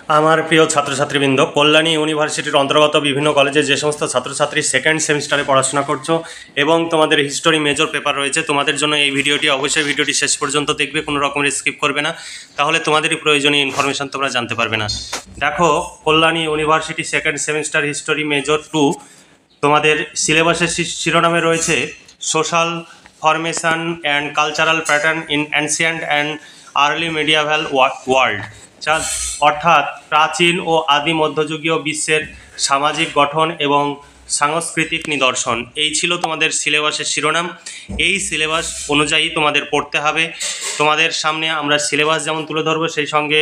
আমার প্রিয় ছাত্রছাত্রীবৃন্দ, কল্যাণী ইউনিভার্সিটির অন্তর্গত বিভিন্ন কলেজে যে সমস্ত ছাত্রছাত্রী সেকেন্ড সেমিস্টারে পড়াশোনা করছো এবং তোমাদের হিস্টোরি মেজর পেপার রয়েছে, তোমাদের জন্য এই ভিডিওটি অবশ্যই ভিডিওটি শেষ পর্যন্ত দেখবে, কোনো রকমের স্কিপ করবে না, তাহলে তোমাদেরই প্রয়োজনীয় ইনফরমেশান তোমরা জানতে পারবে না। দেখো, Kalyani university second semester history major 2 তোমাদের সিলেবাসের শিরোনামে রয়েছে social formation and cultural pattern in ancient and early mediaeval world, অর্থাৎ প্রাচীন ও আদি মধ্যযুগীয় বিশ্বের সামাজিক গঠন এবং সাংস্কৃতিক নিদর্শন। এই ছিল তোমাদের সিলেবাসের শিরোনাম। এই সিলেবাস অনুযায়ী তোমাদের পড়তে হবে। তোমাদের সামনে আমরা সিলেবাস যেমন তুলে ধরবো, সেই সঙ্গে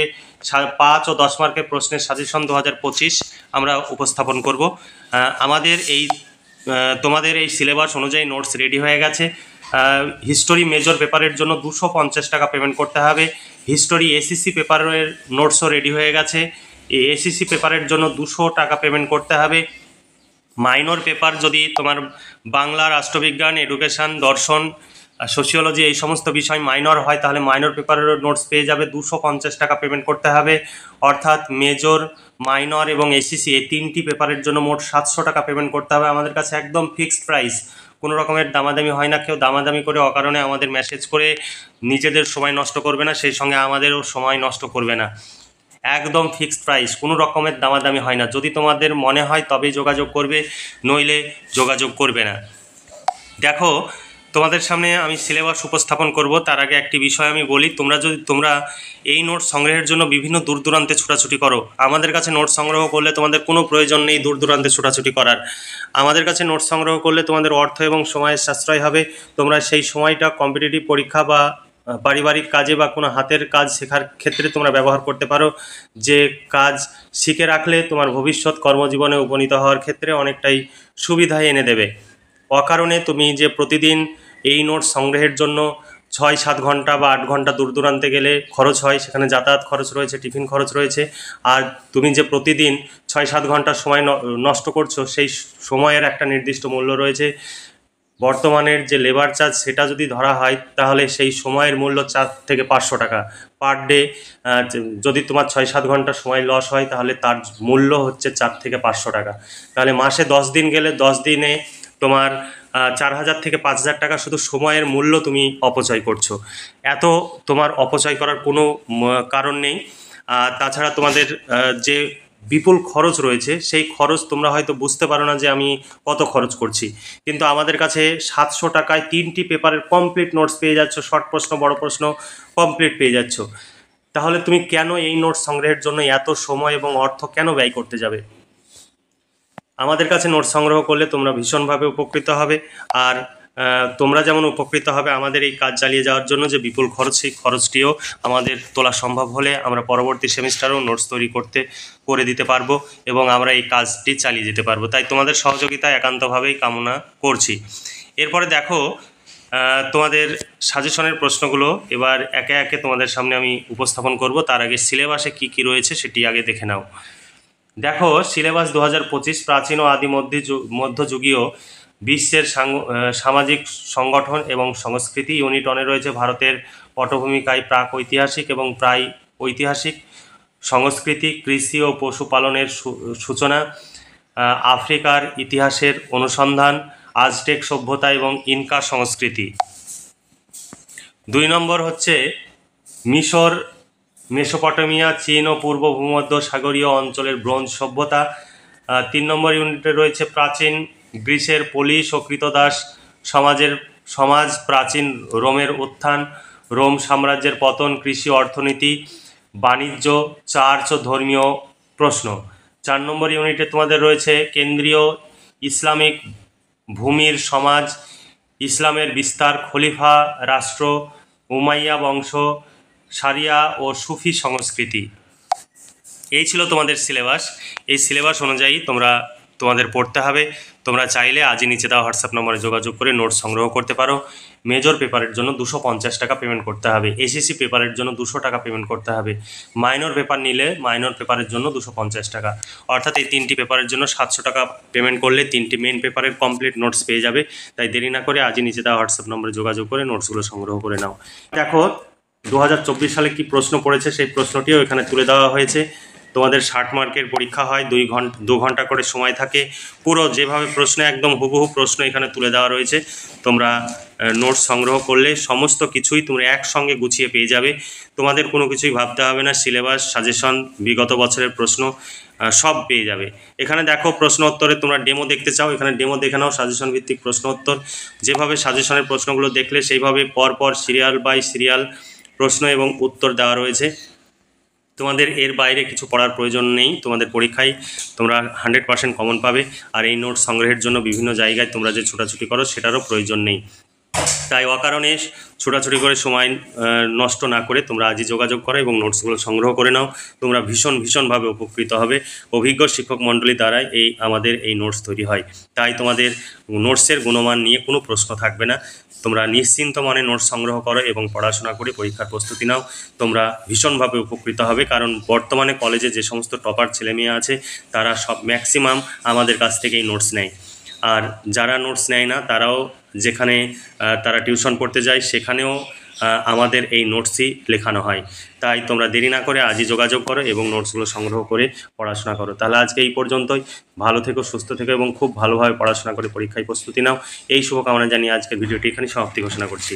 5 ও 10 মার্কের প্রশ্নের সাজেশন 2025 আমরা উপস্থাপন করব। তোমাদের এই সিলেবাস অনুযায়ী নোটস রেডি হয়ে গেছে। হিস্টোরি মেজর পেপারের জন্য 250 টাকা পেমেন্ট করতে হবে। হিস্টোরি এসিসি পেপারের নোটসও রেডি হয়ে গেছে। এই এসিসি পেপারের জন্য 200 টাকা পেমেন্ট করতে হবে। মাইনর পেপার যদি তোমার বাংলা, রাষ্ট্রবিজ্ঞান, এডুকেশান, দর্শন, সোশিওলজি এই সমস্ত বিষয় মাইনর হয়, তাহলে মাইনর পেপারেরও নোটস পেয়ে যাবে। 250 টাকা পেমেন্ট করতে হবে। অর্থাৎ মেজর, মাইনর এবং এসিসি এই 3টি পেপারের জন্য মোট 700 টাকা পেমেন্ট করতে হবে। আমাদের কাছে একদম ফিক্সড প্রাইস, কোনো রকমের দামাদামি হয় না। কেউ দামাদামি করে অকারণে আমাদের মেসেজ করে নিজেদের সময় নষ্ট করবে না, সেই সঙ্গে আমাদেরও সময় নষ্ট করবে না। একদম ফিক্সড প্রাইস, কোনো রকমের দামাদামি হয় না। যদি তোমাদের মনে হয় তবেই যোগাযোগ করবে, নইলে যোগাযোগ করবে না। দেখো, তোমাদের সামনে আমি সিলেবাস উপস্থাপন করব, তার আগে একটি বিষয় আমি বলি। তোমরা এই নোট সংগ্রহের জন্য বিভিন্ন দূর দূরান্তে ছোটাছুটি করো, আমাদের কাছে নোট সংগ্রহ করলে তোমাদের কোনো প্রয়োজন নেই দূর দূরান্তে ছোটাছুটি করার। আমাদের কাছে নোট সংগ্রহ করলে তোমাদের অর্থ এবং সময়ের সাশ্রয় হবে। তোমরা সেই সময়টা কম্পিটিটিভ পরীক্ষা বা পারিবারিক কাজে বা কোনো হাতের কাজ শেখার ক্ষেত্রে তোমরা ব্যবহার করতে পারো, যে কাজ শিখে রাখলে তোমার ভবিষ্যৎ কর্মজীবনে উপনীত হওয়ার ক্ষেত্রে অনেকটাই সুবিধা এনে দেবে। অকারণে তুমি যে প্রতিদিন এই নোট সংগ্রহের জন্য 6-7 ঘন্টা বা 8 ঘন্টা দূর দূরান্তে গেলে খরচ হয়, সেখানে যাতায়াত খরচ রয়েছে, টিফিন খরচ রয়েছে, আর তুমি যে প্রতিদিন 6-7 ঘন্টা সময় নষ্ট করছো, সেই সময়ের একটা নির্দিষ্ট মূল্য রয়েছে। বর্তমানের যে লেবার চার্জ সেটা যদি ধরা হয়, তাহলে সেই সময়ের মূল্য 4 থেকে 500 টাকা পার ডে। যদি তোমার 6-7 ঘন্টা সময় লস হয়, তাহলে তার মূল্য হচ্ছে 4 থেকে 500 টাকা। তাহলে মাসে 10 দিন গেলে 10 দিনে তোমার 4000 থেকে 5000 টাকা শুধু সময়ের মূল্য তুমি অপচয় করছো। এত তোমার অপচয় করার কোনো কারণ নেই। তাছাড়া তোমাদের যে বিপুল খরচ রয়েছে, সেই খরচ তোমরা হয়তো বুঝতে পারো না যে আমি কত খরচ করছি, কিন্তু আমাদের কাছে 700 টাকায় 3টি পেপারের কমপ্লিট নোটস পেয়ে যাচ্ছ, শর্ট প্রশ্ন, বড় প্রশ্ন কমপ্লিট পেয়ে যাচ্ছ। তাহলে তুমি কেন এই নোটস সংগ্রহের জন্য এত সময় এবং অর্থ কেন ব্যয় করতে যাবে? আমাদের কাছে নোটস সংগ্রহ করলে তোমরা ভীষণভাবে উপকৃত হবে। আর তোমরা যেমন উপকৃত হবে, আমাদের এই কাজ চালিয়ে যাওয়ার জন্য যে বিপুল খরচ, সেই খরচটিও আমাদের তোলা সম্ভব হলে আমরা পরবর্তী সেমিস্টারেও নোটস তৈরি করে দিতে পারবো এবং আমরা এই কাজটি চালিয়ে যেতে পারবো। তাই তোমাদের সহযোগিতা একান্তভাবেই কামনা করছি। এরপরে দেখো, তোমাদের সাজেশনের প্রশ্নগুলো এবার একে একে তোমাদের সামনে আমি উপস্থাপন করব। তার আগে সিলেবাসে কি কি রয়েছে সেটি আগে দেখে নাও। দেখো, সিলেবাস 2025 প্রাচীন ও আদি মধ্যযুগীয় বিশ্বের সামাজিক সংগঠন এবং সংস্কৃতি। ইউনিট 1-এ রয়েছে ভারতের পটভূমিকায় প্রাক ঐতিহাসিক এবং প্রায় ঐতিহাসিক সংস্কৃতি, কৃষি ও পশুপালনের সূচনা, আফ্রিকার ইতিহাসের অনুসন্ধান, আজটেক সভ্যতা এবং ইনকা সংস্কৃতি। 2 নম্বর হচ্ছে মিশর, মেসোপটেমিয়া, চীন ও পূর্ব ভূমধ্য সাগরীয় অঞ্চলের ব্রোঞ্জ সভ্যতা। 3 নম্বর ইউনিটে রয়েছে প্রাচীন গ্রিসের পোলিশ ও কৃতদাস সমাজ, প্রাচীন রোমের উত্থান, রোম সাম্রাজ্যের পতন, কৃষি, অর্থনীতি, বাণিজ্য, চার্চ ও ধর্মীয় প্রশ্ন। 4 নম্বর ইউনিটে তোমাদের রয়েছে কেন্দ্রীয় ইসলামিক ভূমির সমাজ, ইসলামের বিস্তার, খলিফা রাষ্ট্র, উমাইয়া বংশ, সারিয়া ও সুফি সংস্কৃতি। এই ছিল তোমাদের সিলেবাস। এই সিলেবাস অনুযায়ী তোমাদের পড়তে হবে। তোমরা চাইলে আজই নিচে দেওয়া হোয়াটসঅ্যাপ নম্বরে যোগাযোগ করে নোটস সংগ্রহ করতে পারো। মেজর পেপারের জন্য 250 টাকা পেমেন্ট করতে হবে। এসিসি পেপারের জন্য 200 টাকা পেমেন্ট করতে হবে। মাইনর পেপার নিলে মাইনর পেপারের জন্য 250 টাকা। অর্থাৎ এই 3টি পেপারের জন্য 700 টাকা পেমেন্ট করলে 3টি মেন পেপারের কমপ্লিট নোটস পেয়ে যাবে। তাই দেরি না করে আজই নিচে দেওয়া হোয়াটসঅ্যাপ নম্বরে যোগাযোগ করে নোটসগুলো সংগ্রহ করে নাও। দেখো, 2024 সালে কি প্রশ্ন পড়েছে সেই প্রশ্নটিও এখানে তুলে দেওয়া হয়েছে। তোমাদের 60 মার্কের পরীক্ষা হয়, 2 ঘন্টা করে সময় থাকে। পুরো যেভাবে প্রশ্ন একদম হুবহু প্রশ্ন এখানে তুলে দেওয়া রয়েছে। তোমরা নোটস সংগ্রহ করলে সমস্ত কিছুই তোমরা একসঙ্গে গুছিয়ে পেয়ে যাবে। তোমাদের কোনো কিছুই ভাবতে হবে না। সিলেবাস, সাজেশন, বিগত বছরের প্রশ্ন সব পেয়ে যাবে। এখানে দেখো প্রশ্ন উত্তরে তোমরা ডেমো দেখতে চাও, এখানে ডেমো দেখে নাও। সাজেশন ভিত্তিক প্রশ্ন উত্তর, যেভাবে সাজেশনের প্রশ্নগুলো দেখলে সেইভাবে পরপর সিরিয়াল বাই সিরিয়াল প্রশ্ন এবং উত্তর দেওয়া রয়েছে। তোমাদের এর বাইরে কিছু পড়ার প্রয়োজন নেই। তোমাদের পরীক্ষায় তোমরা 100% কমন পাবে। আর এই নোট সংগ্রহের জন্য বিভিন্ন জায়গায় তোমরা যে ছোটাছুটি করো সেটারও প্রয়োজন নেই। তাই অকারণে ছোটাছুটি করে সময় নষ্ট না করে তোমরা আজই যোগাযোগ করো এবং নোটসগুলো সংগ্রহ করে নাও। তোমরা ভীষণভাবে উপকৃত হবে। অভিজ্ঞ শিক্ষক মণ্ডলী দ্বারাই আমাদের এই নোটস তৈরি হয়। তাই তোমাদের নোটসের গুণমান নিয়ে কোনো প্রশ্ন থাকবে না। তোমরা নিশ্চিন্ত মনে নোটস সংগ্রহ করো এবং পড়াশোনা করে পরীক্ষার প্রস্তুতি নাও। তোমরা ভীষণভাবে উপকৃত হবে। কারণ বর্তমানে কলেজে যে সমস্ত টপার ছেলেমেয়ে আছে তারা সব ম্যাক্সিমাম আমাদের কাছ থেকেই নোটস নেয়। আর যারা নোটস নেয় না তারাও যেখানে তারা টিউশন পড়তে যায় সেখানেও আমাদের এই নোটসই লেখানো হয়। তাই তোমরা দেরি না করে আজই যোগাযোগ করো এবং নোটসগুলো সংগ্রহ করে পড়াশোনা করো। তাহলে আজকে এই পর্যন্তই। ভালো থেকো, সুস্থ থেকো এবং খুব ভালোভাবে পড়াশোনা করে পরীক্ষায় প্রস্তুতি নাও। এই শুভকামনা জানিয়ে আজকের ভিডিওটি এখানেই সমাপ্তি ঘোষণা করছি।